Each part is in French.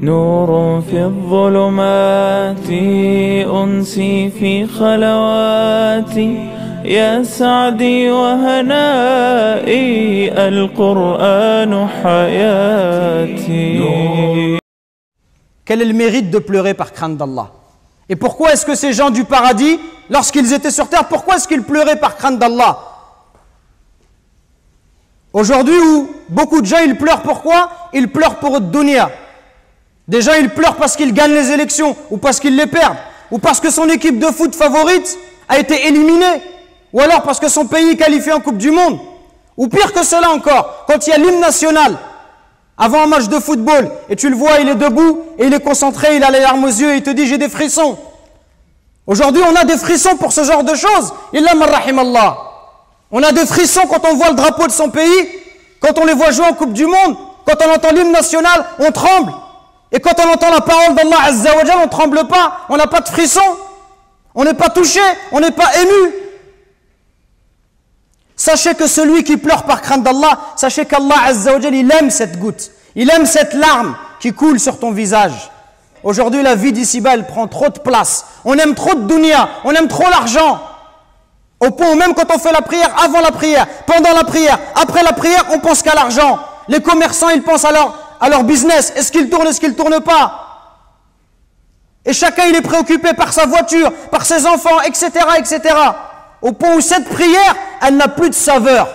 نور في الظلمات أنسي في خلواتي يا سعدي وهنائي القرآن حياتي. Quel est le mérite de pleurer par crainte d'Allah? Et pourquoi est-ce que ces gens du paradis, lorsqu'ils étaient sur terre, pourquoi est-ce qu'ils pleuraient par crainte d'Allah? Aujourd'hui où beaucoup de gens, ils pleurent pourquoi? Ils pleurent pour le dunya. Des gens, ils pleurent parce qu'ils gagnent les élections, ou parce qu'ils les perdent, ou parce que son équipe de foot favorite a été éliminée, ou alors parce que son pays est qualifié en Coupe du Monde. Ou pire que cela encore, quand il y a l'hymne national, avant un match de football, et tu le vois, il est debout, et il est concentré, il a les larmes aux yeux, et il te dit, j'ai des frissons. Aujourd'hui, on a des frissons pour ce genre de choses. Illa man rahimallah. On a des frissons quand on voit le drapeau de son pays, quand on les voit jouer en Coupe du Monde, quand on entend l'hymne national, on tremble. Et quand on entend la parole d'Allah Azza wa Jal, on ne tremble pas, on n'a pas de frissons, on n'est pas touché, on n'est pas ému. Sachez que celui qui pleure par crainte d'Allah, sachez qu'Allah Azza wa Jal, il aime cette goutte, il aime cette larme qui coule sur ton visage. Aujourd'hui, la vie d'ici-bas, elle prend trop de place. On aime trop de dunya, on aime trop l'argent. Au point où même quand on fait la prière, avant la prière, pendant la prière, après la prière, on pense qu'à l'argent. Les commerçants, ils pensent à leur business. Est-ce qu'il tourne, est-ce qu'il ne tourne pas? Et chacun, il est préoccupé par sa voiture, par ses enfants, etc., etc. Au point où cette prière, elle n'a plus de saveur.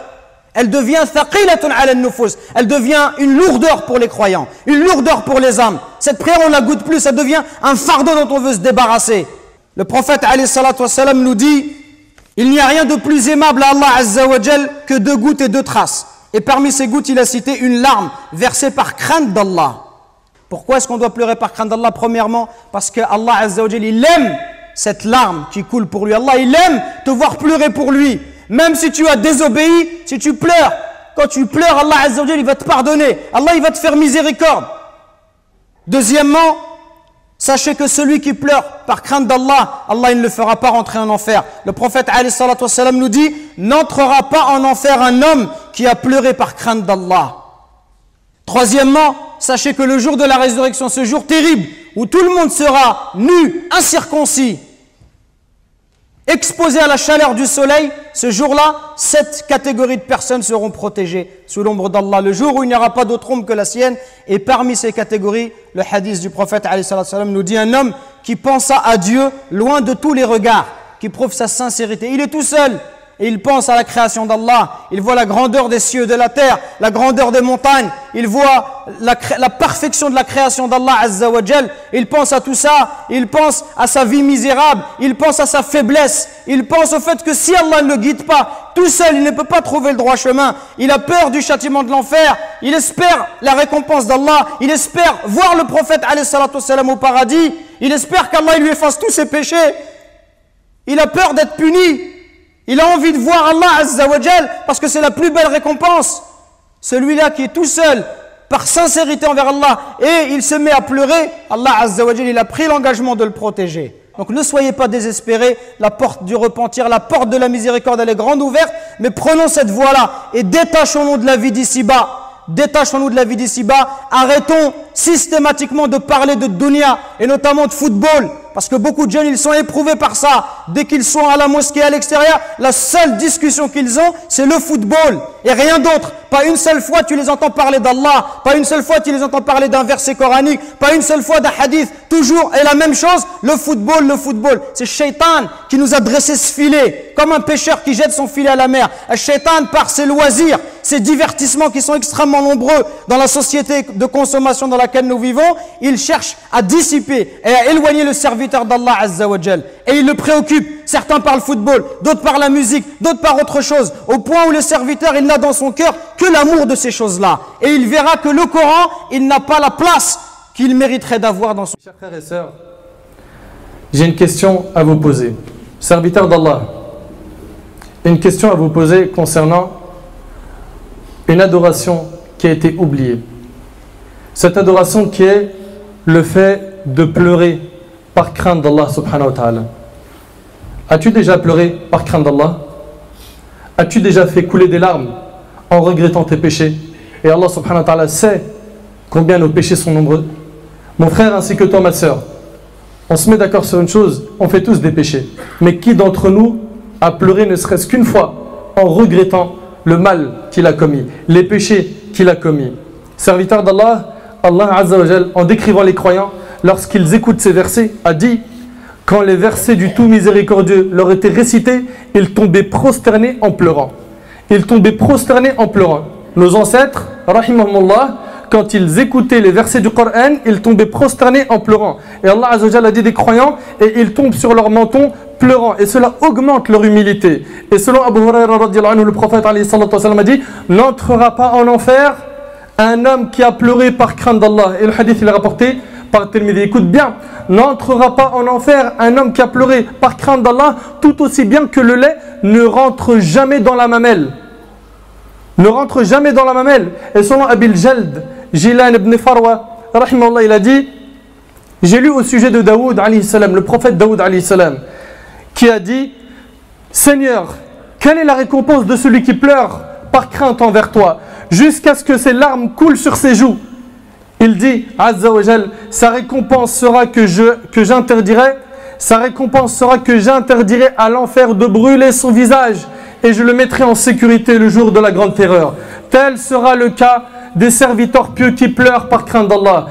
Elle devient thaqilatun ala an-nufus. Elle devient une lourdeur pour les croyants, une lourdeur pour les âmes. Cette prière, on ne la goûte plus, ça devient un fardeau dont on veut se débarrasser. Le prophète alayhi salatu wassalam nous dit: il n'y a rien de plus aimable à Allah Azza wa Jal que 2 gouttes et 2 traces. Et parmi ces gouttes, il a cité une larme versée par crainte d'Allah. Pourquoi est-ce qu'on doit pleurer par crainte d'Allah? Premièrement, parce que Allah Azza wa Jal, il aime cette larme qui coule pour lui. Allah, il aime te voir pleurer pour lui. Même si tu as désobéi, si tu pleures, quand tu pleures, Allah Azza wa Jal, il va te pardonner. Allah, il va te faire miséricorde. Deuxièmement, sachez que celui qui pleure par crainte d'Allah, Allah il ne le fera pas rentrer en enfer. Le prophète alayhi salatu wassalam nous dit: n'entrera pas en enfer un homme qui a pleuré par crainte d'Allah. Troisièmement, sachez que le jour de la résurrection, ce jour terrible, où tout le monde sera nu, incirconcis, exposé à la chaleur du soleil, ce jour-là, 7 catégories de personnes seront protégées sous l'ombre d'Allah. Le jour où il n'y aura pas d'autre ombre que la sienne. Et parmi ces catégories, le hadith du prophète alayhi salam nous dit: un homme qui pensa à Dieu loin de tous les regards, qui prouve sa sincérité. Il est tout seul et il pense à la création d'Allah. Il voit la grandeur des cieux, de la terre, la grandeur des montagnes. Il voit la perfection de la création d'Allah Azza wa Jal. Il pense à tout ça. Il pense à sa vie misérable. Il pense à sa faiblesse. Il pense au fait que si Allah ne le guide pas, tout seul, il ne peut pas trouver le droit chemin. Il a peur du châtiment de l'enfer. Il espère la récompense d'Allah. Il espère voir le prophète alayhi salatu wassalam au paradis. Il espère qu'Allah lui efface tous ses péchés. Il a peur d'être puni. Il a envie de voir Allah Azza wa Jal parce que c'est la plus belle récompense. Celui-là qui est tout seul, par sincérité envers Allah, et il se met à pleurer, Allah Azza wa Jal, il a pris l'engagement de le protéger. Donc ne soyez pas désespérés, la porte du repentir, la porte de la miséricorde, elle est grande ouverte, mais prenons cette voie-là et détachons-nous de la vie d'ici-bas. Détachons-nous de la vie d'ici-bas, arrêtons systématiquement de parler de dunya et notamment de football, parce que beaucoup de jeunes, ils sont éprouvés par ça. Dès qu'ils sont à la mosquée, à l'extérieur, la seule discussion qu'ils ont, c'est le football et rien d'autre. Pas une seule fois tu les entends parler d'Allah, pas une seule fois tu les entends parler d'un verset coranique, pas une seule fois d'un hadith. Toujours et la même chose, le football, le football. C'est Shaitan qui nous a dressé ce filet, comme un pêcheur qui jette son filet à la mer. Shaitan, par ses loisirs, ses divertissements qui sont extrêmement nombreux dans la société de consommation dans laquelle nous vivons, il cherche à dissiper et à éloigner le serviteur d'Allah Azza wa Jal. Et il le préoccupe. Certains par le football, d'autres par la musique, d'autres par autre chose. Au point où le serviteur, il n'a dans son cœur que l'amour de ces choses-là. Et il verra que le Coran, il n'a pas la place qu'il mériterait d'avoir dans son... Chers frères et sœurs, j'ai une question à vous poser. Serviteur d'Allah, une question à vous poser concernant une adoration qui a été oubliée. Cette adoration qui est le fait de pleurer par crainte d'Allah subhanahu wa ta'ala. As-tu déjà pleuré par crainte d'Allah? As-tu déjà fait couler des larmes en regrettant tes péchés? Et Allah subhanahu wa ta'ala sait combien nos péchés sont nombreux. Mon frère ainsi que toi, ma sœur, on se met d'accord sur une chose, on fait tous des péchés. Mais qui d'entre nous a pleuré ne serait-ce qu'une fois en regrettant le mal qu'il a commis, les péchés qu'il a commis? Serviteur d'Allah, Allah Azza wa Jal, en décrivant les croyants, lorsqu'ils écoutent ces versets, a dit: quand les versets du tout miséricordieux leur étaient récités, ils tombaient prosternés en pleurant. Ils tombaient prosternés en pleurant. Nos ancêtres, rahimahumullah, quand ils écoutaient les versets du Coran, ils tombaient prosternés en pleurant. Et Allah Azza wa Jal a dit des croyants, et ils tombent sur leur menton pleurant. Et cela augmente leur humilité. Et selon Abu Huraira radhiyallahu anhu, le prophète alayhi salatu wa sallam a dit: n'entrera pas en enfer un homme qui a pleuré par crainte d'Allah. Et le hadith il est rapporté par Tirmidhi. Écoute bien, n'entrera pas en enfer un homme qui a pleuré par crainte d'Allah, tout aussi bien que le lait ne rentre jamais dans la mamelle. Ne rentre jamais dans la mamelle. Et selon Abil Jald, Jilan ibn Farwa, rahimahullah, il a dit: j'ai lu au sujet de Daoud alayhi salam, le prophète Daoud alayhi salam, qui a dit: Seigneur, quelle est la récompense de celui qui pleure par crainte envers toi, jusqu'à ce que ses larmes coulent sur ses joues? Il dit, Azza wa Jal, sa récompense sera que j'interdirai à l'enfer de brûler son visage, et je le mettrai en sécurité le jour de la grande terreur. Tel sera le cas des serviteurs pieux qui pleurent par crainte d'Allah.